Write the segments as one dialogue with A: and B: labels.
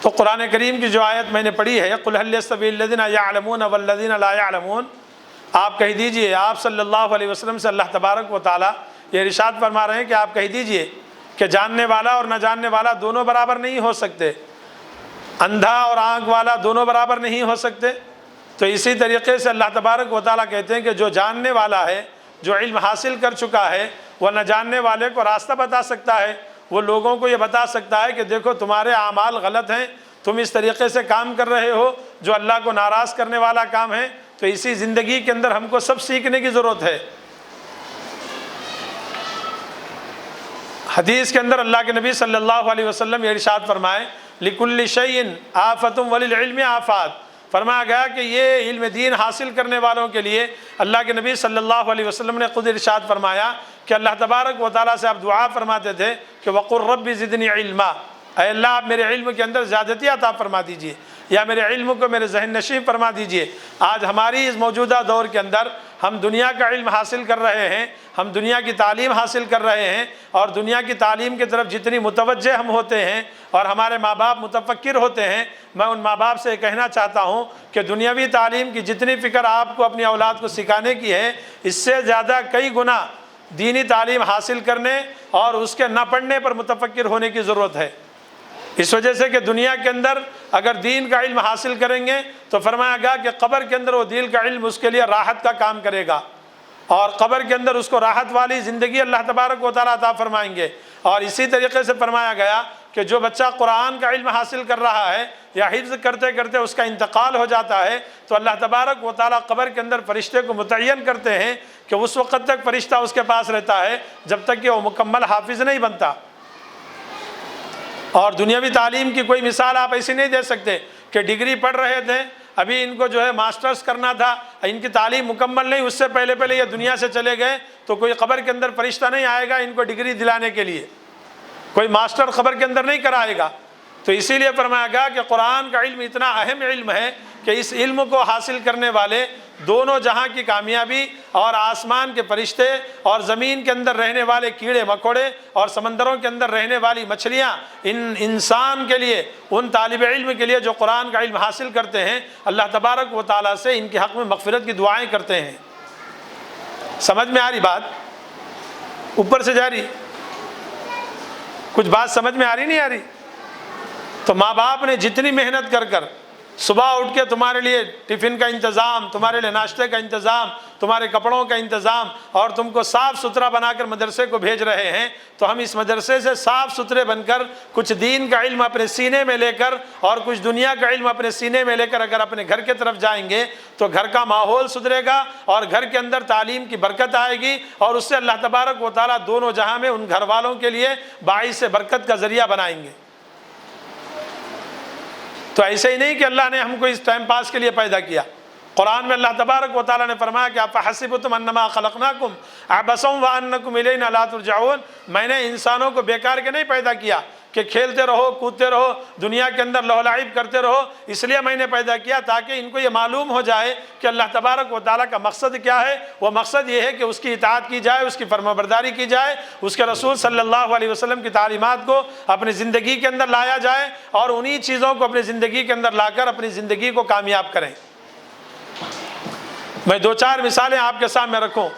A: تو قرآن کریم کی جو آیت میں نے پڑھی ہے قُلْ هَلْ يَسْتَوِي الَّذِينَ يَعْلَمُونَ وَالَّذِينَ لَا يَعْلَمُونَ، آپ کہہ دیجئے، آپ صلی اللہ علیہ وسلم سے اللہ تبارک و تعالیٰ یہ ارشاد فرما رہے ہیں کہ آپ کہہ دیجئے کہ جاننے والا اور نہ جاننے والا دونوں برابر نہیں ہو سکتے، اندھا اور آنکھ والا دونوں برابر نہیں ہو سکتے۔ تو اسی طریقے سے اللہ تبارک و تعالیٰ کہتے ہیں کہ جو جاننے والا ہے، جو علم حاصل کر چکا ہے، وہ نہ جاننے والے کو راستہ بتا سکتا ہے، وہ لوگوں کو یہ بتا سکتا ہے کہ دیکھو تمہارے اعمال غلط ہیں، تم اس طریقے سے کام کر رہے ہو جو اللہ کو ناراض کرنے والا کام ہے۔ تو اسی زندگی کے اندر ہم کو سب سیکھنے کی ضرورت ہے۔ حدیث کے اندر اللہ کے نبی صلی اللہ علیہ وسلم یہ ارشاد فرمائے لِكُلِّ شَيْءٍ آفَةٌ وَلِلْعِلْمِ آفات، فرمایا گیا کہ یہ علم دین حاصل کرنے والوں کے لیے اللہ کے نبی صلی اللہ علیہ وسلم نے خود ارشاد فرمایا کہ اللہ تبارک و تعالیٰ سے آپ دعا فرماتے تھے کہ وَقُلْ رَبِّ زِدْنِي عِلْمًا، اے اللہ آپ میرے علم کے اندر زیادتی عطا فرما دیجئے، یا میرے علم کو میرے ذہن نشین فرما دیجئے۔ آج ہماری اس موجودہ دور کے اندر ہم دنیا کا علم حاصل کر رہے ہیں، ہم دنیا کی تعلیم حاصل کر رہے ہیں، اور دنیا کی تعلیم کی طرف جتنی متوجہ ہم ہوتے ہیں اور ہمارے ماں باپ متفکر ہوتے ہیں، میں ان ماں باپ سے یہ کہنا چاہتا ہوں کہ دنیاوی تعلیم کی جتنی فکر آپ کو اپنی اولاد کو سکھانے کی ہے، اس سے زیادہ کئی گنا دینی تعلیم حاصل کرنے اور اس کے نہ پڑھنے پر متفکر ہونے کی ضرورت ہے۔ اس وجہ سے کہ دنیا کے اندر اگر دین کا علم حاصل کریں گے تو فرمایا گیا کہ قبر کے اندر وہ دین کا علم اس کے لیے راحت کا کام کرے گا، اور قبر کے اندر اس کو راحت والی زندگی اللہ تبارک و تعالیٰ عطا فرمائیں گے۔ اور اسی طریقے سے فرمایا گیا کہ جو بچہ قرآن کا علم حاصل کر رہا ہے یا حفظ کرتے کرتے اس کا انتقال ہو جاتا ہے تو اللہ تبارک و تعالیٰ قبر کے اندر فرشتے کو متعین کرتے ہیں کہ اس وقت تک فرشتہ اس کے پاس رہتا ہے جب تک کہ وہ مکمل حافظ نہیں بنتا۔ اور دنیاوی تعلیم کی کوئی مثال آپ ایسی نہیں دے سکتے کہ ڈگری پڑھ رہے تھے، ابھی ان کو جو ہے ماسٹرز کرنا تھا، ان کی تعلیم مکمل نہیں، اس سے پہلے یہ دنیا سے چلے گئے، تو کوئی قبر کے اندر فرشتہ نہیں آئے گا ان کو ڈگری دلانے کے لیے، کوئی ماسٹر قبر کے اندر نہیں کرائے گا۔ تو اسی لیے فرمایا گیا کہ قرآن کا علم اتنا اہم علم ہے کہ اس علم کو حاصل کرنے والے دونوں جہاں کی کامیابی اور آسمان کے فرشتے اور زمین کے اندر رہنے والے کیڑے مکوڑے اور سمندروں کے اندر رہنے والی مچھلیاں، ان انسان کے لیے، ان طالب علم کے لیے جو قرآن کا علم حاصل کرتے ہیں، اللہ تبارک و تعالیٰ سے ان کے حق میں مغفرت کی دعائیں کرتے ہیں۔ سمجھ میں آ رہی بات؟ اوپر سے جاری کچھ بات سمجھ میں آ رہی نہیں آ رہی؟ تو ماں باپ نے جتنی محنت کر صبح اٹھ کے تمہارے لیے ٹفن کا انتظام، تمہارے لیے ناشتے کا انتظام، تمہارے کپڑوں کا انتظام، اور تم کو صاف ستھرا بنا کر مدرسے کو بھیج رہے ہیں، تو ہم اس مدرسے سے صاف ستھرے بن کر کچھ دین کا علم اپنے سینے میں لے کر اور کچھ دنیا کا علم اپنے سینے میں لے کر اگر اپنے گھر کی طرف جائیں گے تو گھر کا ماحول سدھرے گا اور گھر کے اندر تعلیم کی برکت آئے گی، اور اس سے اللہ تبارک و تعالیٰ دونوں جہاں میں ان گھر والوں کے لیے باعث برکت کا ذریعہ بنائیں گے۔ تو ایسے ہی نہیں کہ اللہ نے ہم کو اس ٹائم پاس کے لیے پیدا کیا۔ قرآن میں اللہ تبارک و تعالیٰ نے فرمایا کہ افحسبتم انما خلقناکم عبثا وانکم الینا لا ترجعون، میں نے انسانوں کو بیکار کے نہیں پیدا کیا کہ کھیلتے رہو کودتے رہو دنیا کے اندر لہو لعب کرتے رہو، اس لیے میں نے پیدا کیا تاکہ ان کو یہ معلوم ہو جائے کہ اللہ تبارک و تعالیٰ کا مقصد کیا ہے۔ وہ مقصد یہ ہے کہ اس کی اطاعت کی جائے، اس کی فرمانبرداری کی جائے، اس کے رسول صلی اللہ علیہ وسلم کی تعلیمات کو اپنی زندگی کے اندر لایا جائے، اور انہی چیزوں کو اپنی زندگی کے اندر لا کر اپنی زندگی کو کامیاب کریں۔ میں دو چار مثالیں آپ کے سامنے رکھوں۔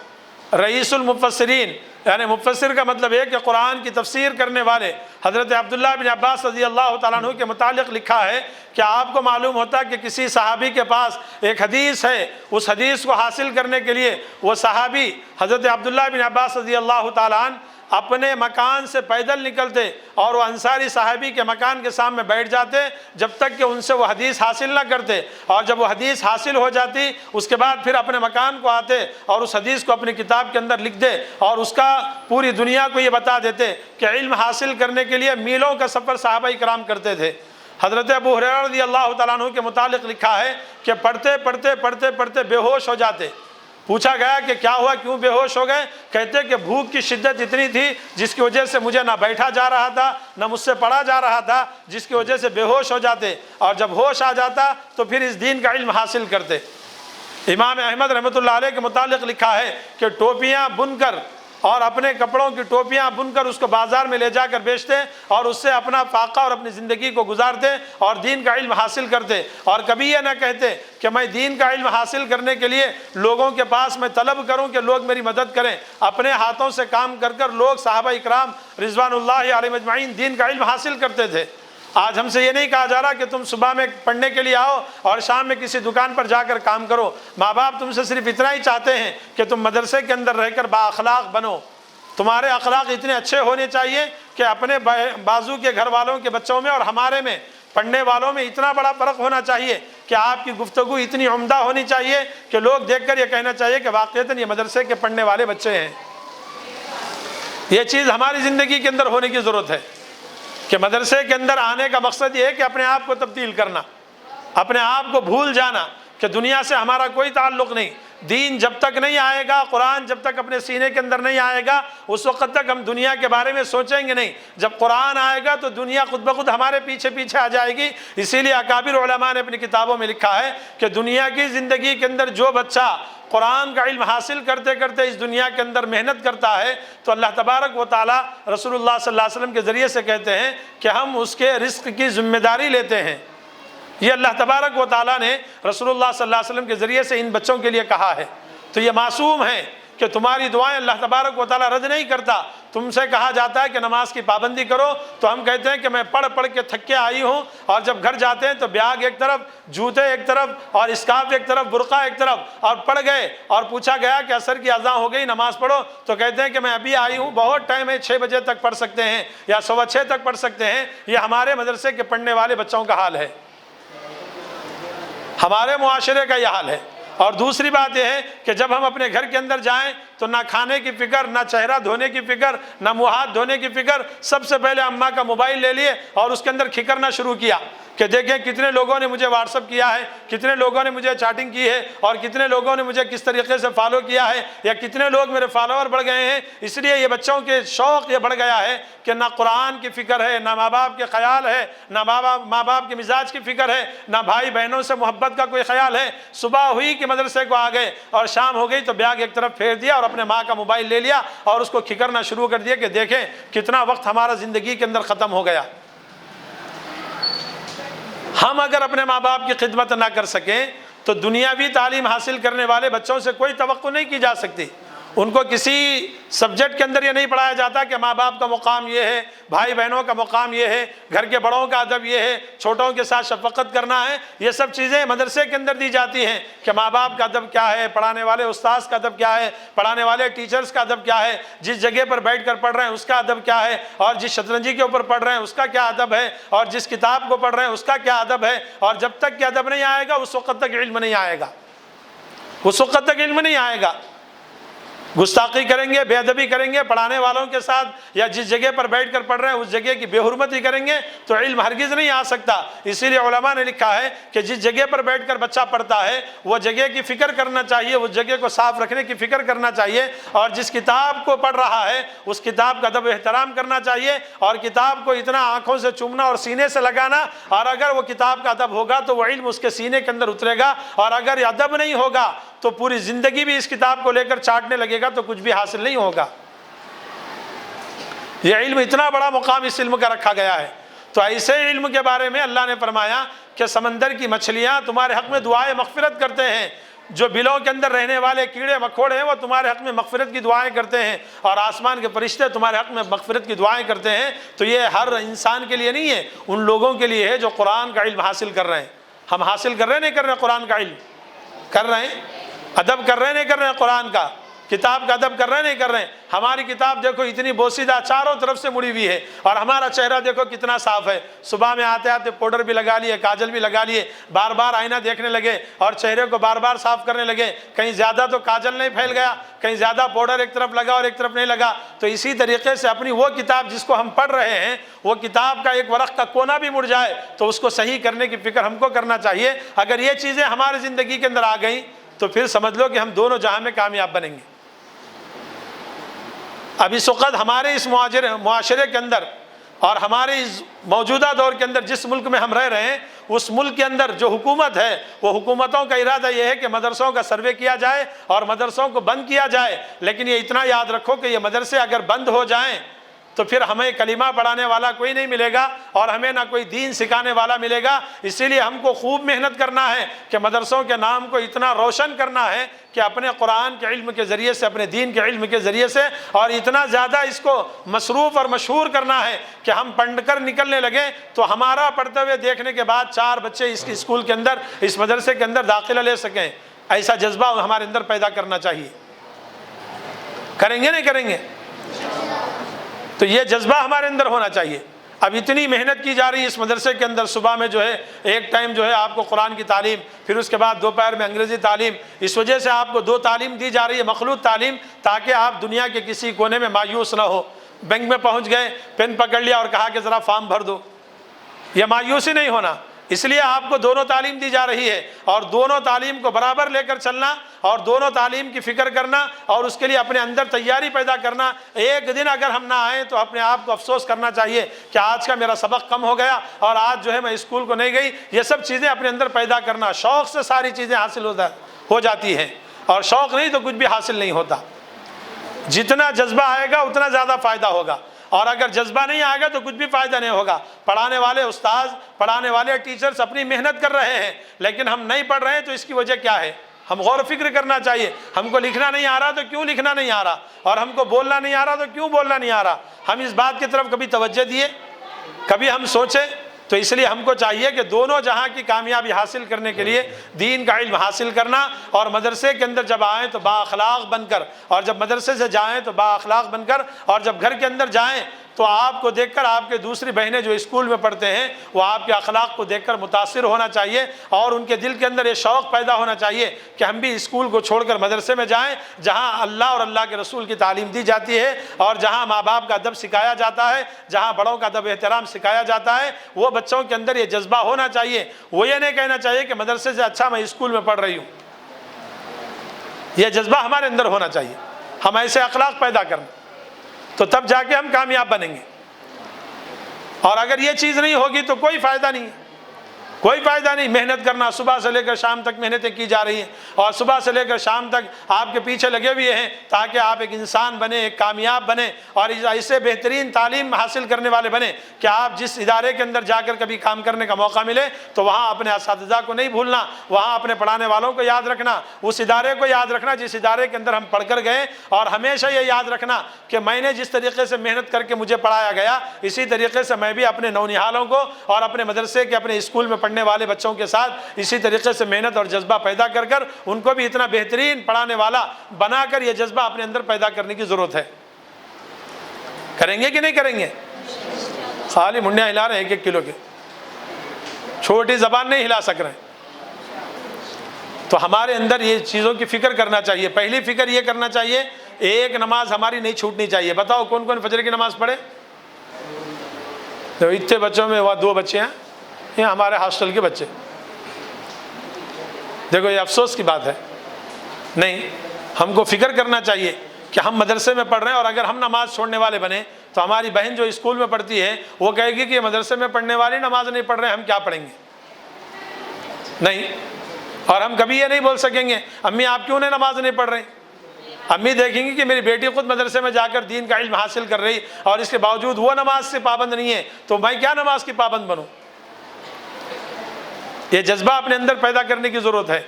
A: رئیس المفسرین، یعنی مفسر کا مطلب ہے کہ قرآن کی تفسیر کرنے والے، حضرت عبداللہ بن عباس رضی اللہ تعالیٰ عنہ کے متعلق لکھا ہے کہ آپ کو معلوم ہوتا کہ کسی صحابی کے پاس ایک حدیث ہے، اس حدیث کو حاصل کرنے کے لیے وہ صحابی حضرت عبداللہ بن عباس رضی اللہ تعالیٰ عنہ اپنے مکان سے پیدل نکلتے اور وہ انصاری صحابی کے مکان کے سامنے بیٹھ جاتے جب تک کہ ان سے وہ حدیث حاصل نہ کرتے، اور جب وہ حدیث حاصل ہو جاتی اس کے بعد پھر اپنے مکان کو آتے اور اس حدیث کو اپنی کتاب کے اندر لکھ دے اور اس کا پوری دنیا کو یہ بتا دیتے کہ علم حاصل کرنے کے لیے میلوں کا سفر صحابہ کرام کرتے تھے۔ حضرت ابو ہریرہ رضی اللہ تعالیٰ عنہ کے متعلق لکھا ہے کہ پڑھتے بے ہوش ہو جاتے۔ پوچھا گیا کہ کیا ہوا، کیوں بے ہوش ہو گئے؟ کہتے کہ بھوک کی شدت اتنی تھی جس کی وجہ سے مجھے نہ بیٹھا جا رہا تھا نہ مجھ سے پڑھا جا رہا تھا، جس کی وجہ سے بے ہوش ہو جاتے، اور جب ہوش آ جاتا تو پھر اس دین کا علم حاصل کرتے۔ امام احمد رحمۃ اللہ علیہ کے متعلق لکھا ہے کہ ٹوپیاں بن کر اور اپنے کپڑوں کی ٹوپیاں بن کر اس کو بازار میں لے جا کر بیچتے اور اس سے اپنا فاقہ اور اپنی زندگی کو گزارتے اور دین کا علم حاصل کرتے، اور کبھی یہ نہ کہتے کہ میں دین کا علم حاصل کرنے کے لیے لوگوں کے پاس میں طلب کروں کہ لوگ میری مدد کریں۔ اپنے ہاتھوں سے کام کر کر لوگ صحابہ اکرام رضوان اللہ علیہم اجمعین دین کا علم حاصل کرتے تھے۔ آج ہم سے یہ نہیں کہا جا رہا کہ تم صبح میں پڑھنے کے لیے آؤ اور شام میں کسی دکان پر جا کر کام کرو۔ ماں باپ تم سے صرف اتنا ہی چاہتے ہیں کہ تم مدرسے کے اندر رہ کر با اخلاق بنو، تمہارے اخلاق اتنے اچھے ہونے چاہیے کہ اپنے بازو کے گھر والوں کے بچوں میں اور ہمارے میں پڑھنے والوں میں اتنا بڑا فرق ہونا چاہیے کہ آپ کی گفتگو اتنی عمدہ ہونی چاہیے کہ لوگ دیکھ کر یہ کہنا چاہیے کہ واقعتاً یہ مدرسے کے پڑھنے والے بچے ہیں۔ یہ چیز ہماری زندگی کے اندر ہونے کی ضرورت ہے کہ مدرسے کے اندر آنے کا مقصد یہ ہے کہ اپنے آپ کو تبدیل کرنا، اپنے آپ کو بھول جانا کہ دنیا سے ہمارا کوئی تعلق نہیں۔ دین جب تک نہیں آئے گا، قرآن جب تک اپنے سینے کے اندر نہیں آئے گا، اس وقت تک ہم دنیا کے بارے میں سوچیں گے نہیں۔ جب قرآن آئے گا تو دنیا خود بخود ہمارے پیچھے پیچھے آ جائے گی۔ اسی لیے اکابر علماء نے اپنی کتابوں میں لکھا ہے کہ دنیا کی زندگی کے اندر جو بچہ قرآن کا علم حاصل کرتے کرتے اس دنیا کے اندر محنت کرتا ہے تو اللہ تبارک و تعالی رسول اللہ صلی اللہ علیہ وسلم کے ذریعے سے کہتے ہیں کہ ہم اس کے رزق کی ذمہ داری لیتے ہیں۔ یہ اللہ تبارک و تعالیٰ نے رسول اللہ صلی اللہ علیہ وسلم کے ذریعے سے ان بچوں کے لیے کہا ہے۔ تو یہ معصوم ہیں کہ تمہاری دعائیں اللہ تبارک و تعالیٰ رد نہیں کرتا۔ تم سے کہا جاتا ہے کہ نماز کی پابندی کرو تو ہم کہتے ہیں کہ میں پڑھ پڑھ کے تھک کے آئی ہوں، اور جب گھر جاتے ہیں تو بیاگ ایک طرف، جوتے ایک طرف اور اسکارف ایک طرف، برقع ایک طرف، اور پڑھ گئے اور پوچھا گیا کہ عصر کی اذان ہو گئی نماز پڑھو تو کہتے ہیں کہ میں ابھی آئی ہوں، بہت ٹائم ہے، 6 بجے تک پڑھ سکتے ہیں یا 6:15 تک پڑھ سکتے ہیں۔ یہ ہمارے مدرسے کے پڑھنے والے بچوں کا حال ہے، ہمارے معاشرے کا یہ حال ہے۔ اور دوسری بات یہ ہے کہ جب ہم اپنے گھر کے اندر جائیں تو نہ کھانے کی فکر، نہ چہرہ دھونے کی فکر، نہ منہ ہاتھ دھونے کی فکر، سب سے پہلے اماں کا موبائل لے لیے اور اس کے اندر کھکرنا شروع کیا کہ دیکھیں کتنے لوگوں نے مجھے واٹس ایپ کیا ہے، کتنے لوگوں نے مجھے چیٹنگ کی ہے، اور کتنے لوگوں نے مجھے کس طریقے سے فالو کیا ہے، یا کتنے لوگ میرے فالوور بڑھ گئے ہیں۔ اس لیے یہ بچوں کے شوق یہ بڑھ گیا ہے کہ نہ قرآن کی فکر ہے، نہ ماں باپ کے خیال ہے، نہ ماں باپ کے مزاج کی فکر ہے، نہ بھائی بہنوں سے محبت کا کوئی خیال ہے۔ صبح ہوئی کہ مدرسے کو آ گئے اور شام ہو گئی تو بیاگ ایک طرف پھیر دیا اور اپنے ماں کا موبائل لے لیا اور اس کو کھکرنا شروع کر دیا کہ دیکھیں کتنا وقت ہمارا زندگی کے اندر ختم ہو گیا۔ ہم اگر اپنے ماں باپ کی خدمت نہ کر سکیں تو دنیاوی تعلیم حاصل کرنے والے بچوں سے کوئی توقع نہیں کی جا سکتی۔ ان کو کسی سبجیکٹ کے اندر یہ نہیں پڑھایا جاتا کہ ماں باپ کا مقام یہ ہے، بھائی بہنوں کا مقام یہ ہے، گھر کے بڑوں کا ادب یہ ہے، چھوٹوں کے ساتھ شفقت کرنا ہے۔ یہ سب چیزیں مدرسے کے اندر دی جاتی ہیں کہ ماں باپ کا ادب کیا ہے، پڑھانے والے استاذ کا ادب کیا ہے، پڑھانے والے ٹیچرز کا ادب کیا ہے، جس جگہ پر بیٹھ کر پڑھ رہے ہیں اس کا ادب کیا ہے، اور جس شطرنجی کے اوپر پڑھ رہے ہیں اس کا کیا ادب ہے، اور جس کتاب کو پڑھ رہے ہیں اس کا کیا ادب ہے۔ اور جب تک کہ ادب نہیں آئے گا اس وقت تک علم نہیں آئے گا، اس وقت تک علم نہیں آئے گا۔ گستاخی کریں گے، بے ادبی کریں گے پڑھانے والوں کے ساتھ، یا جس جگہ پر بیٹھ کر پڑھ رہے ہیں اس جگہ کی بے حرمتی کریں گے تو علم ہرگز نہیں آ سکتا۔ اسی لیے علماء نے لکھا ہے کہ جس جگہ پر بیٹھ کر بچہ پڑھتا ہے وہ جگہ کی فکر کرنا چاہیے، اس جگہ کو صاف رکھنے کی فکر کرنا چاہیے، اور جس کتاب کو پڑھ رہا ہے اس کتاب کا ادب و احترام کرنا چاہیے، اور کتاب کو اتنا آنکھوں سے چومنا اور سینے سے لگانا، اور اگر وہ کتاب کا ادب ہوگا تو وہ علم اس کے سینے کے اندر اترے گا، اور اگر یہ ادب نہیں ہوگا تو پوری زندگی بھی اس کتاب کو لے کر چاٹنے لگے گا تو کچھ بھی حاصل نہیں ہوگا۔ یہ علم اتنا بڑا مقام اس علم کا رکھا گیا ہے۔ تو ایسے علم کے بارے میں اللہ نے فرمایا کہ سمندر کی مچھلیاں تمہارے حق میں دعائیں مغفرت کرتے ہیں، جو بلوں کے اندر رہنے والے کیڑے مکوڑے ہیں وہ تمہارے حق میں مغفرت کی دعائیں کرتے ہیں، اور آسمان کے فرشتے تمہارے حق میں مغفرت کی دعائیں کرتے ہیں۔ تو یہ ہر انسان کے لیے نہیں ہے، ان لوگوں کے لیے ہے جو قرآن کا علم حاصل کر رہے ہیں۔ ہم حاصل کر رہے ہیں نہیں کر رہے ہیں؟ قرآن کا علم کر رہے ہیں، ادب کر رہے ہیں نہیں کر رہے ہیں؟ قرآن کا کتاب کا ادب کر رہے ہیں نہیں کر رہے ہیں؟ ہماری کتاب دیکھو اتنی بوسیدہ چاروں طرف سے مڑی ہوئی ہے، اور ہمارا چہرہ دیکھو کتنا صاف ہے۔ صبح میں آتے آتے پاؤڈر بھی لگا لیے، کاجل بھی لگا لیے، بار بار آئینہ دیکھنے لگے اور چہرے کو بار بار صاف کرنے لگے، کہیں زیادہ تو کاجل نہیں پھیل گیا، کہیں زیادہ پاؤڈر ایک طرف لگا اور ایک طرف نہیں لگا۔ تو اسی طریقے سے اپنی وہ کتاب جس کو ہم پڑھ رہے ہیں، وہ کتاب کا ایک ورق کا کونا بھی مڑ جائے تو اس کو صحیح کرنے کی فکر ہم کو کرنا چاہیے۔ اگر یہ چیزیں ہماری زندگی کے اندر آ گئیں تو پھر سمجھ لو کہ ہم دونوں جہاں میں کامیاب بنیں گے۔ اب اس وقت ہمارے اس معاشرے کے اندر اور ہمارے اس موجودہ دور کے اندر جس ملک میں ہم رہ رہے ہیں اس ملک کے اندر جو حکومت ہے وہ حکومتوں کا ارادہ یہ ہے کہ مدرسوں کا سروے کیا جائے اور مدرسوں کو بند کیا جائے، لیکن یہ اتنا یاد رکھو کہ یہ مدرسے اگر بند ہو جائیں تو پھر ہمیں کلمہ پڑھانے والا کوئی نہیں ملے گا اور ہمیں نہ کوئی دین سکھانے والا ملے گا۔ اسی لیے ہم کو خوب محنت کرنا ہے کہ مدرسوں کے نام کو اتنا روشن کرنا ہے کہ اپنے قرآن کے علم کے ذریعے سے، اپنے دین کے علم کے ذریعے سے، اور اتنا زیادہ اس کو مصروف اور مشہور کرنا ہے کہ ہم پڑھ کر نکلنے لگیں تو ہمارا پڑھتے ہوئے دیکھنے کے بعد 4 بچے اس اسکول کے اندر، اس مدرسے کے اندر داخلہ لے سکیں۔ ایسا جذبہ ہمارے اندر پیدا کرنا چاہیے۔ کریں گے نہیں کریں گے؟ تو یہ جذبہ ہمارے اندر ہونا چاہیے۔ اب اتنی محنت کی جا رہی ہے اس مدرسے کے اندر، صبح میں جو ہے ایک ٹائم جو ہے آپ کو قرآن کی تعلیم، پھر اس کے بعد دوپہر میں انگریزی تعلیم، اس وجہ سے آپ کو 2 تعلیم دی جا رہی ہے، مخلوط تعلیم، تاکہ آپ دنیا کے کسی کونے میں مایوس نہ ہو۔ بینک میں پہنچ گئے، پین پکڑ لیا اور کہا کہ ذرا فارم بھر دو، یہ مایوس ہی نہیں ہونا۔ اس لیے آپ کو دونوں تعلیم دی جا رہی ہے، اور دونوں تعلیم کو برابر لے کر چلنا اور دونوں تعلیم کی فکر کرنا اور اس کے لیے اپنے اندر تیاری پیدا کرنا۔ ایک دن اگر ہم نہ آئیں تو اپنے آپ کو افسوس کرنا چاہیے کہ آج کا میرا سبق کم ہو گیا اور آج جو ہے میں اسکول کو نہیں گئی۔ یہ سب چیزیں اپنے اندر پیدا کرنا، شوق سے ساری چیزیں حاصل ہو جاتی ہیں، اور شوق نہیں تو کچھ بھی حاصل نہیں ہوتا۔ جتنا جذبہ آئے گا اتنا زیادہ فائدہ ہوگا، اور اگر جذبہ نہیں آئے گا تو کچھ بھی فائدہ نہیں ہوگا۔ پڑھانے والے استاذ، پڑھانے والے ٹیچرز اپنی محنت کر رہے ہیں، لیکن ہم نہیں پڑھ رہے ہیں تو اس کی وجہ کیا ہے؟ ہم غور و فکر کرنا چاہیے۔ ہم کو لکھنا نہیں آ رہا تو کیوں لکھنا نہیں آ رہا، اور ہم کو بولنا نہیں آ رہا تو کیوں بولنا نہیں آ رہا؟ ہم اس بات کی طرف کبھی توجہ دیے، کبھی ہم سوچیں؟ تو اس لیے ہم کو چاہیے کہ دونوں جہاں کی کامیابی حاصل کرنے کے لیے دین کا علم حاصل کرنا، اور مدرسے کے اندر جب آئیں تو با اخلاق بن کر، اور جب مدرسے سے جائیں تو با اخلاق بن کر، اور جب گھر کے اندر جائیں تو آپ کو دیکھ کر آپ کے دوسری بہنیں جو اسکول میں پڑھتے ہیں وہ آپ کے اخلاق کو دیکھ کر متاثر ہونا چاہیے، اور ان کے دل کے اندر یہ شوق پیدا ہونا چاہیے کہ ہم بھی اسکول کو چھوڑ کر مدرسے میں جائیں جہاں اللہ اور اللہ کے رسول کی تعلیم دی جاتی ہے، اور جہاں ماں باپ کا ادب سکھایا جاتا ہے، جہاں بڑوں کا ادب احترام سکھایا جاتا ہے۔ وہ بچوں کے اندر یہ جذبہ ہونا چاہیے۔ وہ یہ نہیں کہنا چاہیے کہ مدرسے سے اچھا میں اسکول میں پڑھ رہی ہوں، یہ جذبہ ہمارے اندر ہونا چاہیے۔ ہم ایسے اخلاق پیدا کرنا تو تب جا کے ہم کامیاب بنیں گے، اور اگر یہ چیز نہیں ہوگی تو کوئی فائدہ نہیں ہے، کوئی فائدہ نہیں۔ محنت کرنا، صبح سے لے کر شام تک محنتیں کی جا رہی ہیں، اور صبح سے لے کر شام تک آپ کے پیچھے لگے ہوئے ہیں تاکہ آپ ایک انسان بنے، ایک کامیاب بنے، اور ایسے بہترین تعلیم حاصل کرنے والے بنے کہ آپ جس ادارے کے اندر جا کر کبھی کام کرنے کا موقع ملے تو وہاں اپنے اساتذہ کو نہیں بھولنا، وہاں اپنے پڑھانے والوں کو یاد رکھنا، اس ادارے کو یاد رکھنا جس ادارے کے اندر ہم پڑھ کر گئے، اور ہمیشہ یہ یاد رکھنا کہ میں نے جس طریقے سے محنت کر کے مجھے پڑھایا گیا اسی طریقے سے میں بھی اپنے نونہالوں کو اور اپنے مدرسے کے، اپنے اسکول میں پڑھنے والے بچوں کے ساتھ اسی طریقے سے محنت اور جذبہ پیدا کر کر ان کو بھی اتنا بہترین پڑھانے والا بنا کر یہ جذبہ اپنے اندر پیدا کرنے کی ضرورت ہے۔ کریں گے کہ نہیں کریں گے؟ خالی منڈیاں ہلا رہے ہیں 1-1 کلو کے، چھوٹی زبان نہیں ہلا سک رہے ہیں۔ تو ہمارے اندر یہ چیزوں کی فکر کرنا چاہیے۔ پہلی فکر یہ کرنا چاہیے، ایک نماز ہماری نہیں چھوٹنی چاہیے۔ بتاؤ کون کون فجر کی نماز پڑھے؟ تو اتنے بچوں میں وہ 2 بچے ہیں، یہ ہمارے ہاسٹل کے بچے۔ دیکھو یہ افسوس کی بات ہے۔ نہیں، ہم کو فکر کرنا چاہیے کہ ہم مدرسے میں پڑھ رہے ہیں، اور اگر ہم نماز چھوڑنے والے بنے تو ہماری بہن جو اسکول میں پڑھتی ہے وہ کہے گی کہ یہ مدرسے میں پڑھنے والی نماز نہیں پڑھ رہے ہیں، ہم کیا پڑھیں گے؟ نہیں، اور ہم کبھی یہ نہیں بول سکیں گے امی آپ کیوں نہیں نماز نہیں پڑھ رہے؟ امی دیکھیں گی کہ میری بیٹی خود مدرسے میں جا کر دین کا علم حاصل کر رہی اور اس کے باوجود وہ نماز سے پابند نہیں ہے، تو میں کیا نماز کی پابند بنوں؟ یہ جذبہ اپنے اندر پیدا کرنے کی ضرورت ہے۔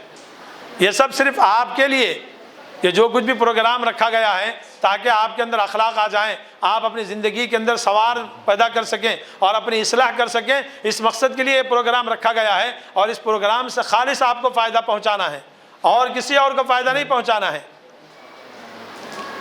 A: یہ سب صرف آپ کے لیے، یہ جو کچھ بھی پروگرام رکھا گیا ہے تاکہ آپ کے اندر اخلاق آ جائیں، آپ اپنی زندگی کے اندر سوار پیدا کر سکیں اور اپنی اصلاح کر سکیں، اس مقصد کے لیے یہ پروگرام رکھا گیا ہے، اور اس پروگرام سے خالص آپ کو فائدہ پہنچانا ہے اور کسی اور کو فائدہ نہیں پہنچانا ہے۔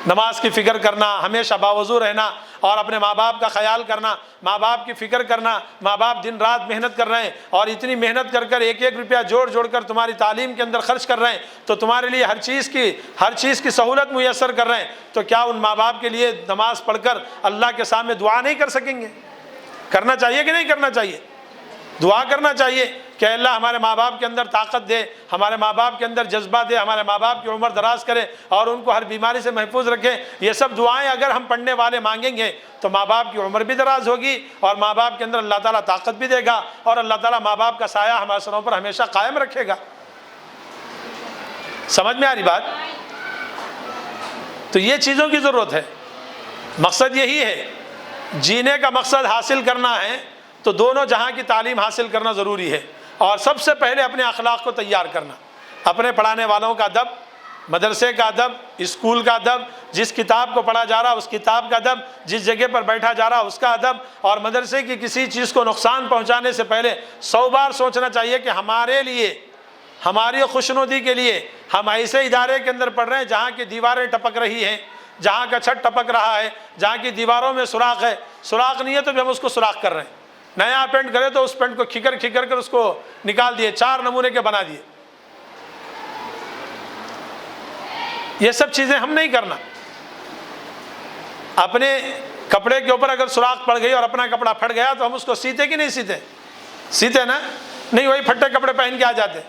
A: نماز کی فکر کرنا، ہمیشہ باوضو رہنا، اور اپنے ماں باپ کا خیال کرنا، ماں باپ کی فکر کرنا۔ ماں باپ دن رات محنت کر رہے ہیں، اور اتنی محنت کر کر 1-1 روپیہ جوڑ کر تمہاری تعلیم کے اندر خرچ کر رہے ہیں، تو تمہارے لیے ہر چیز کی سہولت میسر کر رہے ہیں، تو کیا ان ماں باپ کے لیے نماز پڑھ کر اللہ کے سامنے دعا نہیں کر سکیں گے؟ کرنا چاہیے کہ نہیں کرنا چاہیے؟ دعا کرنا چاہیے کہ اللہ ہمارے ماں باپ کے اندر طاقت دے، ہمارے ماں باپ کے اندر جذبہ دے، ہمارے ماں باپ کی عمر دراز کرے اور ان کو ہر بیماری سے محفوظ رکھے۔ یہ سب دعائیں اگر ہم پڑھنے والے مانگیں گے تو ماں باپ کی عمر بھی دراز ہوگی اور ماں باپ کے اندر اللہ تعالیٰ طاقت بھی دے گا اور اللہ تعالیٰ ماں باپ کا سایہ ہمارے سروں پر ہمیشہ قائم رکھے گا۔ سمجھ میں آ رہی بات؟ تو یہ چیزوں کی ضرورت ہے، مقصد یہی ہے۔ جینے کا مقصد حاصل کرنا ہے تو دونوں جہاں کی تعلیم حاصل کرنا ضروری ہے، اور سب سے پہلے اپنے اخلاق کو تیار کرنا، اپنے پڑھانے والوں کا ادب، مدرسے کا ادب، اسکول کا ادب، جس کتاب کو پڑھا جا رہا اس کتاب کا ادب، جس جگہ پر بیٹھا جا رہا اس کا ادب، اور مدرسے کی کسی چیز کو نقصان پہنچانے سے پہلے 100 بار سوچنا چاہیے کہ ہمارے لیے، ہماری خوشنودی کے لیے ہم ایسے ادارے کے اندر پڑھ رہے ہیں جہاں کی دیواریں ٹپک رہی ہیں، جہاں کا چھت ٹپک رہا ہے، جہاں کی دیواروں میں سوراخ ہے، سوراخ نہیں ہے تو بھی ہم اس کو سوراخ کر رہے ہیں، نیا پینٹ کرے تو اس پینٹ کو کھکر کر اس کو نکال دیے، 4 نمونے کے بنا دیے۔ یہ سب چیزیں ہم نہیں کرنا۔ اپنے کپڑے کے اوپر اگر سوراخ پڑ گئی اور اپنا کپڑا پھٹ گیا تو ہم اس کو سیتے کہ نہیں سیتے؟ سیتے نا؟ نہیں، وہی پھٹے کپڑے پہن کے آ جاتے۔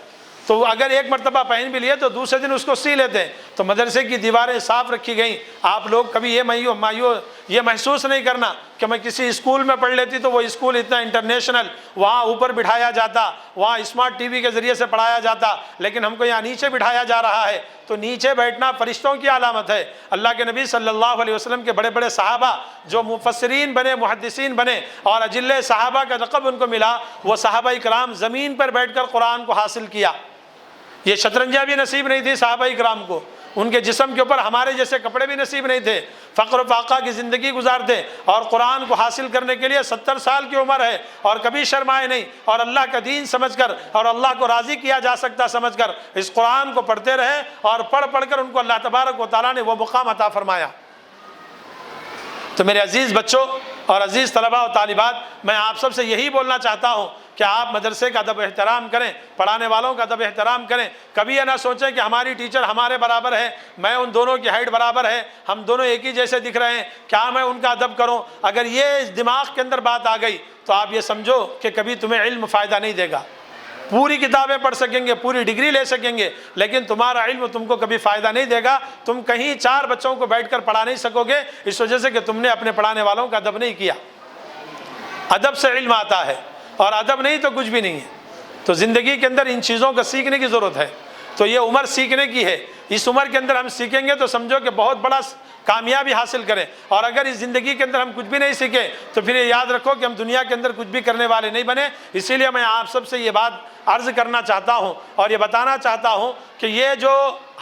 A: تو اگر ایک مرتبہ پہن بھی لیے تو دوسرے دن اس کو سی لیتے۔ تو مدرسے کی دیواریں صاف رکھی گئیں۔ آپ لوگ کبھی یہ محسوس نہیں کرنا کہ میں کسی اسکول میں پڑھ لیتی تو وہ اسکول اتنا انٹرنیشنل، وہاں اوپر بٹھایا جاتا، وہاں اسمارٹ ٹی وی کے ذریعے سے پڑھایا جاتا، لیکن ہم کو یہاں نیچے بٹھایا جا رہا ہے۔ تو نیچے بیٹھنا فرشتوں کی علامت ہے۔ اللہ کے نبی صلی اللہ علیہ وسلم کے بڑے بڑے صحابہ جو مفسرین بنے، محدثین بنے اور اجل صحابہ کا لقب ان کو ملا، وہ صحابہ کرام زمین پر بیٹھ کر قرآن کو حاصل کیا۔ یہ شطرنجیں بھی نصیب نہیں تھی صحابہ کرام کو، ان کے جسم کے اوپر ہمارے جیسے کپڑے بھی نصیب نہیں تھے، فقر و فاقہ کی زندگی گزارتے، اور قرآن کو حاصل کرنے کے لیے 70 سال کی عمر ہے اور کبھی شرمائے نہیں، اور اللہ کا دین سمجھ کر اور اللہ کو راضی کیا جا سکتا سمجھ کر اس قرآن کو پڑھتے رہے، اور پڑھ کر ان کو اللہ تبارک و تعالیٰ نے وہ مقام عطا فرمایا۔ تو میرے عزیز بچوں اور عزیز طلباء و طالبات، میں آپ سب سے یہی بولنا چاہتا ہوں کہ آپ مدرسے کا ادب و احترام کریں، پڑھانے والوں کا ادب و احترام کریں۔ کبھی یہ نہ سوچیں کہ ہماری ٹیچر ہمارے برابر ہے، میں ان دونوں کی ہائٹ برابر ہے، ہم دونوں ایک ہی جیسے دکھ رہے ہیں، کیا میں ان کا ادب کروں؟ اگر یہ دماغ کے اندر بات آ گئی تو آپ یہ سمجھو کہ کبھی تمہیں علم فائدہ نہیں دے گا۔ پوری کتابیں پڑھ سکیں گے، پوری ڈگری لے سکیں گے، لیکن تمہارا علم تم کو کبھی فائدہ نہیں دے گا۔ تم کہیں 4 بچوں کو بیٹھ کر پڑھا نہیں سکو گے، اس وجہ سے کہ تم نے اپنے پڑھانے والوں کا ادب نہیں کیا۔ ادب سے علم آتا ہے، اور ادب نہیں تو کچھ بھی نہیں ہے۔ تو زندگی کے اندر ان چیزوں کا سیکھنے کی ضرورت ہے۔ تو یہ عمر سیکھنے کی ہے، اس عمر کے اندر ہم سیکھیں گے تو سمجھو کہ بہت بڑا کامیابی حاصل کریں، اور اگر اس زندگی کے اندر ہم کچھ بھی نہیں سیکھیں تو پھر یہ یاد رکھو کہ ہم دنیا کے اندر کچھ بھی کرنے والے نہیں بنے۔ اسی لیے میں آپ سب سے یہ بات عرض کرنا چاہتا ہوں اور یہ بتانا چاہتا ہوں کہ یہ جو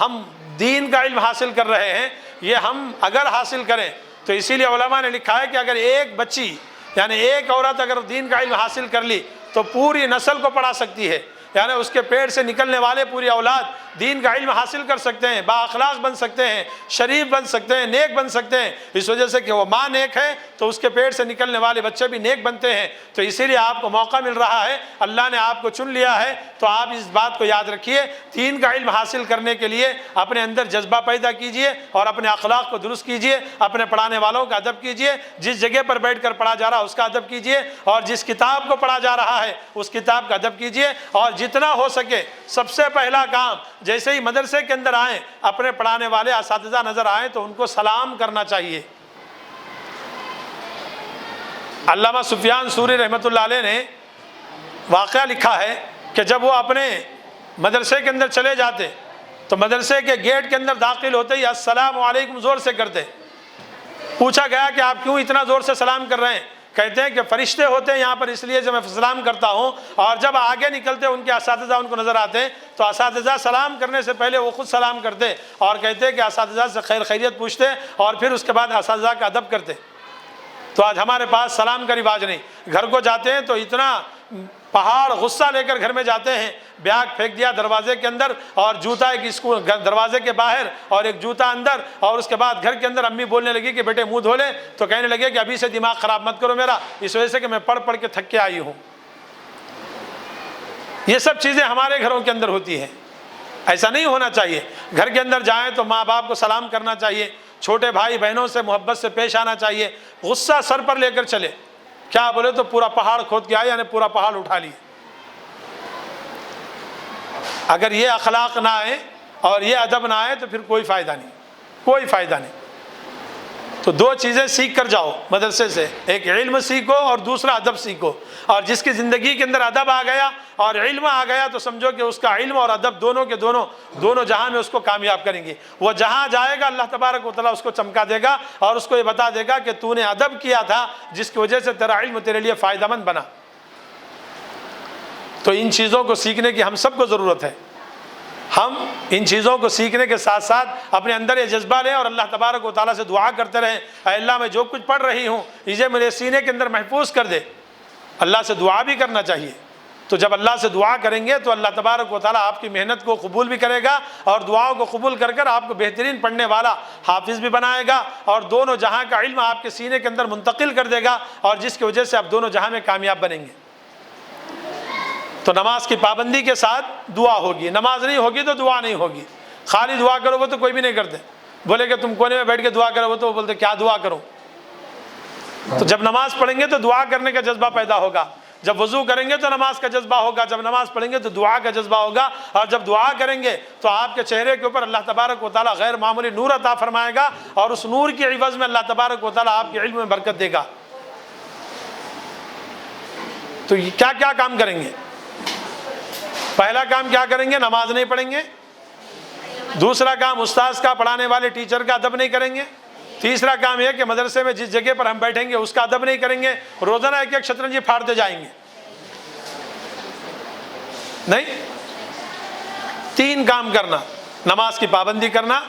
A: ہم دین کا علم حاصل کر رہے ہیں، یہ ہم اگر حاصل کریں تو اسی لیے علماء نے لکھا ہے کہ اگر ایک بچی یعنی ایک عورت اگر دین کا علم حاصل کر لی تو پوری نسل کو پڑھا سکتی ہے، یعنی اس کے پیٹ سے نکلنے والے پوری اولاد دین کا علم حاصل کر سکتے ہیں، با اخلاق بن سکتے ہیں، شریف بن سکتے ہیں، نیک بن سکتے ہیں، اس وجہ سے کہ وہ ماں نیک ہے تو اس کے پیٹ سے نکلنے والے بچے بھی نیک بنتے ہیں۔ تو اسی لیے آپ کو موقع مل رہا ہے، اللہ نے آپ کو چن لیا ہے، تو آپ اس بات کو یاد رکھیے، دین کا علم حاصل کرنے کے لیے اپنے اندر جذبہ پیدا کیجئے اور اپنے اخلاق کو درست کیجئے، اپنے پڑھانے والوں کا ادب کیجئے، جس جگہ پر بیٹھ کر پڑھا جا رہا ہے اس کا ادب کیجئے، اور جس کتاب کو پڑھا جا رہا ہے اس کتاب کا ادب کیجئے، اور جتنا ہو سکے سب سے پہلا کام جیسے ہی مدرسے کے اندر آئیں، اپنے پڑھانے والے اساتذہ نظر آئیں تو ان کو سلام کرنا چاہیے۔ علامہ سفیان ثوری رحمۃ اللہ علیہ نے واقعہ لکھا ہے کہ جب وہ اپنے مدرسے کے اندر چلے جاتے تو مدرسے کے گیٹ کے اندر داخل ہوتے ہی السلام علیکم زور سے کرتے۔ پوچھا گیا کہ آپ کیوں اتنا زور سے سلام کر رہے ہیں؟ کہتے ہیں کہ فرشتے ہوتے ہیں یہاں پر اس لیے جو میں سلام کرتا ہوں، اور جب آگے نکلتے ان کے اساتذہ ان کو نظر آتے تو اساتذہ سلام کرنے سے پہلے وہ خود سلام کرتے اور کہتے کہ اساتذہ سے خیر خیریت پوچھتے اور پھر اس کے بعد اساتذہ کا ادب کرتے۔ تو آج ہمارے پاس سلام کا رواج نہیں، گھر کو جاتے ہیں تو اتنا پہاڑ غصہ لے کر گھر میں جاتے ہیں، بیاگ پھینک دیا دروازے کے اندر اور جوتا ایک اسکول دروازے کے باہر اور ایک جوتا اندر، اور اس کے بعد گھر کے اندر امی بولنے لگی کہ بیٹے منہ دھو لے، تو کہنے لگے کہ ابھی سے دماغ خراب مت کرو میرا، اس وجہ سے کہ میں پڑھ کے تھک کے آئی ہوں۔ یہ سب چیزیں ہمارے گھروں کے اندر ہوتی ہیں، ایسا نہیں ہونا چاہیے۔ گھر کے اندر جائیں تو ماں باپ کو سلام کرنا چاہیے، چھوٹے بھائی بہنوں سے محبت سے پیش آنا چاہیے، غصہ سر پر لے کر چلے، کیا بولے تو پورا پہاڑ کھود کے آئے، یعنی پورا پہاڑ اٹھا لیے۔ اگر یہ اخلاق نہ آئے اور یہ ادب نہ آئے تو پھر کوئی فائدہ نہیں، کوئی فائدہ نہیں۔ تو دو چیزیں سیکھ کر جاؤ مدرسے سے، ایک علم سیکھو اور دوسرا ادب سیکھو۔ اور جس کی زندگی کے اندر ادب آ گیا اور علم آ گیا تو سمجھو کہ اس کا علم اور ادب دونوں کے دونوں جہاں میں اس کو کامیاب کریں گے۔ وہ جہاں جائے گا اللہ تبارک و تعالیٰ اس کو چمکا دے گا اور اس کو یہ بتا دے گا کہ تو نے ادب کیا تھا جس کی وجہ سے تیرا علم تیرے لیے فائدہ مند بنا۔ تو ان چیزوں کو سیکھنے کی ہم سب کو ضرورت ہے۔ ہم ان چیزوں کو سیکھنے کے ساتھ ساتھ اپنے اندر یہ جذبہ لیں اور اللہ تبارک و تعالیٰ سے دعا کرتے رہیں، اے اللہ میں جو کچھ پڑھ رہی ہوں اسے میرے سینے کے اندر محفوظ کر دے۔ اللہ سے دعا بھی کرنا چاہیے۔ تو جب اللہ سے دعا کریں گے تو اللہ تبارک و تعالیٰ آپ کی محنت کو قبول بھی کرے گا اور دعاؤں کو قبول کر کر آپ کو بہترین پڑھنے والا حافظ بھی بنائے گا اور دونوں جہاں کا علم آپ کے سینے کے اندر منتقل کر دے گا، اور جس کی وجہ سے آپ دونوں جہاں میں کامیاب بنیں گے۔ تو نماز کی پابندی کے ساتھ دعا ہوگی، نماز نہیں ہوگی تو دعا نہیں ہوگی۔ خالی دعا کرو گے تو کوئی بھی نہیں کرتے، بولے کہ تم کونے میں بیٹھ کے دعا کرو گے تو وہ بولتے کیا دعا کروں۔ تو جب نماز پڑھیں گے تو دعا کرنے کا جذبہ پیدا ہوگا، جب وضو کریں گے تو نماز کا جذبہ ہوگا، جب نماز پڑھیں گے تو دعا کا جذبہ ہوگا، اور جب دعا کریں گے تو آپ کے چہرے کے اوپر اللہ تبارک و تعالیٰ غیر معمولی نور عطا فرمائے گا، اور اس نور کی عوض میں اللہ تبارک و تعالیٰ آپ کے علم میں برکت دے گا۔ تو کیا کیا کام کریں گے؟ پہلا کام کیا کریں گے؟ نماز نہیں پڑھیں گے۔ دوسرا کام استاذ کا، پڑھانے والے ٹیچر کا ادب نہیں کریں گے۔ تیسرا کام یہ کہ مدرسے میں جس جگہ پر ہم بیٹھیں گے اس کا ادب نہیں کریں گے، روزانہ ایک ایک شطرنجی پھاڑتے جائیں گے، نہیں۔ تین کام کرنا: نماز کی پابندی کرنا،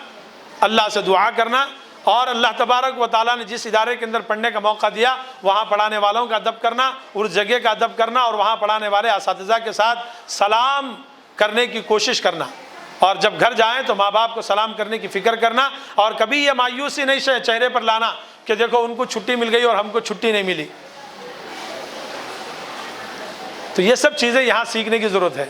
A: اللہ سے دعا کرنا، اور اللہ تبارک و تعالیٰ نے جس ادارے کے اندر پڑھنے کا موقع دیا وہاں پڑھانے والوں کا ادب کرنا، اس جگہ کا ادب کرنا، اور وہاں پڑھانے والے اساتذہ کے ساتھ سلام کرنے کی کوشش کرنا، اور جب گھر جائیں تو ماں باپ کو سلام کرنے کی فکر کرنا، اور کبھی یہ مایوسی نہیں چہرے پر لانا کہ دیکھو ان کو چھٹی مل گئی اور ہم کو چھٹی نہیں ملی۔ تو یہ سب چیزیں یہاں سیکھنے کی ضرورت ہے۔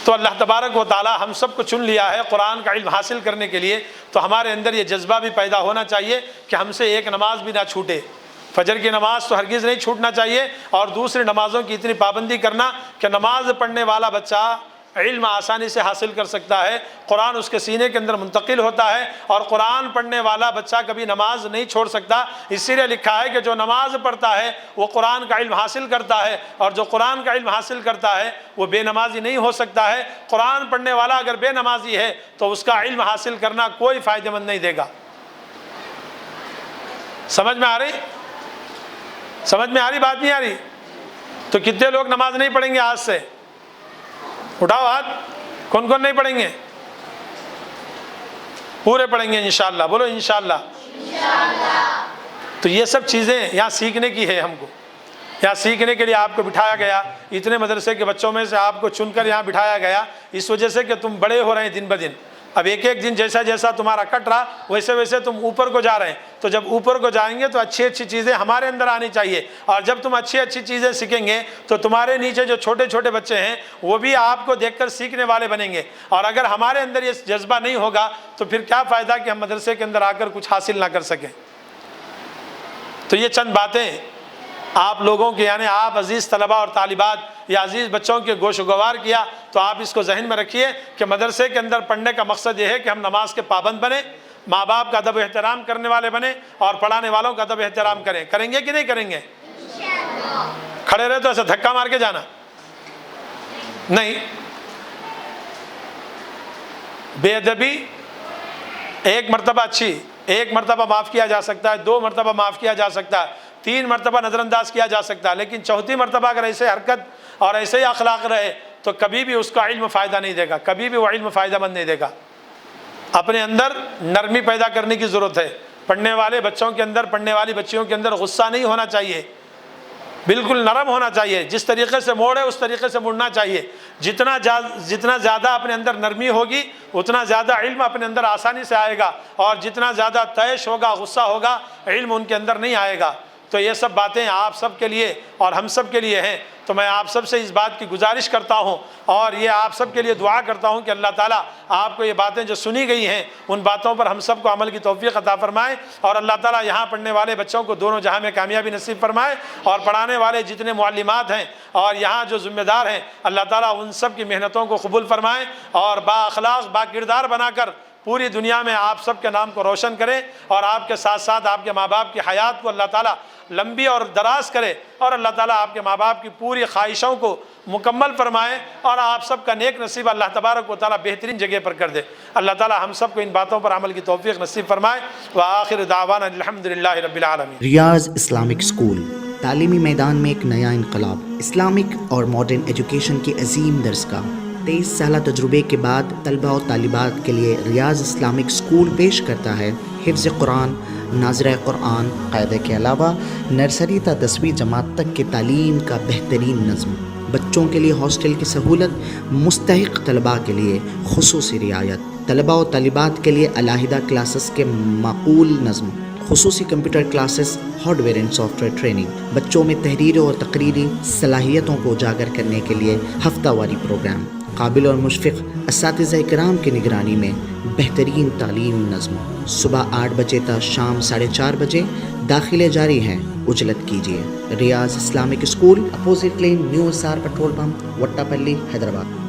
A: تو اللہ تبارک و تعالیٰ ہم سب کو چن لیا ہے قرآن کا علم حاصل کرنے کے لیے، تو ہمارے اندر یہ جذبہ بھی پیدا ہونا چاہیے کہ ہم سے ایک نماز بھی نہ چھوٹے۔ فجر کی نماز تو ہرگز نہیں چھوٹنا چاہیے، اور دوسری نمازوں کی اتنی پابندی کرنا کہ نماز پڑھنے والا بچہ علم آسانی سے حاصل کر سکتا ہے، قرآن اس کے سینے کے اندر منتقل ہوتا ہے، اور قرآن پڑھنے والا بچہ کبھی نماز نہیں چھوڑ سکتا۔ اسی لیے لکھا ہے کہ جو نماز پڑھتا ہے وہ قرآن کا علم حاصل کرتا ہے، اور جو قرآن کا علم حاصل کرتا ہے وہ بے نمازی نہیں ہو سکتا ہے۔ قرآن پڑھنے والا اگر بے نمازی ہے تو اس کا علم حاصل کرنا کوئی فائدہ مند نہیں دے گا۔ سمجھ میں آ رہی؟ سمجھ میں آ رہی بات نہیں آ رہی؟ تو کتنے لوگ نماز نہیں پڑھیں گے آج سے؟ اٹھاؤ ہاتھ، کون کون نہیں پڑھیں گے؟ پورے پڑھیں گے انشاءاللہ، بولو انشاءاللہ۔ تو یہ سب چیزیں یہاں سیکھنے کی ہے، ہم کو یہاں سیکھنے کے لیے آپ کو بٹھایا گیا، اتنے مدرسے کے بچوں میں سے آپ کو چن کر یہاں بٹھایا گیا، اس وجہ سے کہ تم بڑے ہو رہے ہیں دن بدن۔ اب ایک ایک دن جیسا جیسا تمہارا کٹ رہا ویسے ویسے تم اوپر کو جا رہے ہیں، تو جب اوپر کو جائیں گے تو اچھی اچھی چیزیں ہمارے اندر آنی چاہیے، اور جب تم اچھی اچھی چیزیں سیکھیں گے تو تمہارے نیچے جو چھوٹے چھوٹے بچے ہیں وہ بھی آپ کو دیکھ کر سیکھنے والے بنیں گے۔ اور اگر ہمارے اندر یہ جذبہ نہیں ہوگا تو پھر کیا فائدہ کہ ہم مدرسے کے اندر آ کر کچھ حاصل نہ کر سکیں۔ تو یہ چند باتیں آپ لوگوں کے، یعنی آپ عزیز طلبہ اور طالبات یا عزیز بچوں کے گوش گوار کیا، تو آپ اس کو ذہن میں رکھیے کہ مدرسے کے اندر پڑھنے کا مقصد یہ ہے کہ ہم نماز کے پابند بنیں، ماں باپ کا ادب و احترام کرنے والے بنیں، اور پڑھانے والوں کا ادب و احترام کریں۔ کریں گے کہ نہیں کریں گے؟ کھڑے رہے تو ایسا دھکا مار کے جانا نہیں۔ بے ادبی ایک مرتبہ اچھی، ایک مرتبہ معاف کیا جا سکتا ہے، 2 مرتبہ معاف کیا جا سکتا ہے، 3 مرتبہ نظر انداز کیا جا سکتا ہے، لیکن 4تھی مرتبہ اگر ایسے حرکت اور ایسے ہی اخلاق رہے تو کبھی بھی اس کا علم فائدہ نہیں دے گا، کبھی بھی وہ علم فائدہ مند نہیں دے گا۔ اپنے اندر نرمی پیدا کرنے کی ضرورت ہے۔ پڑھنے والے بچوں کے اندر، پڑھنے والی بچیوں کے اندر غصہ نہیں ہونا چاہیے، بالکل نرم ہونا چاہیے، جس طریقے سے موڑے اس طریقے سے مڑنا چاہیے۔ جتنا زیادہ اپنے اندر نرمی ہوگی اتنا زیادہ علم اپنے اندر آسانی سے آئے گا، اور جتنا زیادہ طیش ہوگا، غصہ ہوگا، علم ان کے اندر نہیں آئے گا۔ تو یہ سب باتیں آپ سب کے لیے اور ہم سب کے لیے ہیں۔ تو میں آپ سب سے اس بات کی گزارش کرتا ہوں اور یہ آپ سب کے لیے دعا کرتا ہوں کہ اللہ تعالیٰ آپ کو یہ باتیں جو سنی گئی ہیں ان باتوں پر ہم سب کو عمل کی توفیق عطا فرمائے، اور اللہ تعالیٰ یہاں پڑھنے والے بچوں کو دونوں جہاں میں کامیابی نصیب فرمائے، اور پڑھانے والے جتنے معلمات ہیں اور یہاں جو ذمہ دار ہیں اللہ تعالیٰ ان سب کی محنتوں کو قبول فرمائے، اور با اخلاق با کردار بنا کر پوری دنیا میں آپ سب کے نام کو روشن کرے، اور آپ کے ساتھ ساتھ آپ کے ماں باپ کی حیات کو اللہ تعالیٰ لمبی اور دراز کرے، اور اللہ تعالیٰ آپ کے ماں باپ کی پوری خواہشوں کو مکمل فرمائے، اور آپ سب کا نیک نصیب اللہ تبارک و تعالیٰ بہترین جگہ پر کر دے۔ اللہ تعالیٰ ہم سب کو ان باتوں پر عمل کی توفیق نصیب فرمائے۔ وآخر دعوانا الحمدللہ رب العالمین۔
B: ریاض اسلامک اسکول تعلیمی میدان میں ایک نیا انقلاب، اسلامک اور ماڈرن ایجوکیشن کی عظیم درسگاہ۔ 23 سالہ تجربے کے بعد طلبہ و طالبات کے لیے ریاض اسلامک اسکول پیش کرتا ہے حفظ قرآن، ناظرہ قرآن، قاعدے کے علاوہ نرسری تا 10ویں جماعت تک کی تعلیم کا بہترین نظم، بچوں کے لیے ہاسٹل کی سہولت، مستحق طلباء کے لیے خصوصی رعایت، طلباء و طالبات کے لیے علیحدہ کلاسز کے معقول نظم، خصوصی computer classes, hard where and soft where training, بچوں میں تحریری اور تقریری صلاحیتوں کو اجاگر کرنے کے لیے ہفتہ واری پروگرام، قابل اور مشفق اساتذہ کرام کی نگرانی میں بہترین تعلیم نظم، صبح 8 بجے تا شام 4:30 بجے، داخلے جاری ہیں، اجلت کیجیے۔ Riyaz Islamic school, opposite lane, new SR petrol pump, Vatepally, Hyderabad.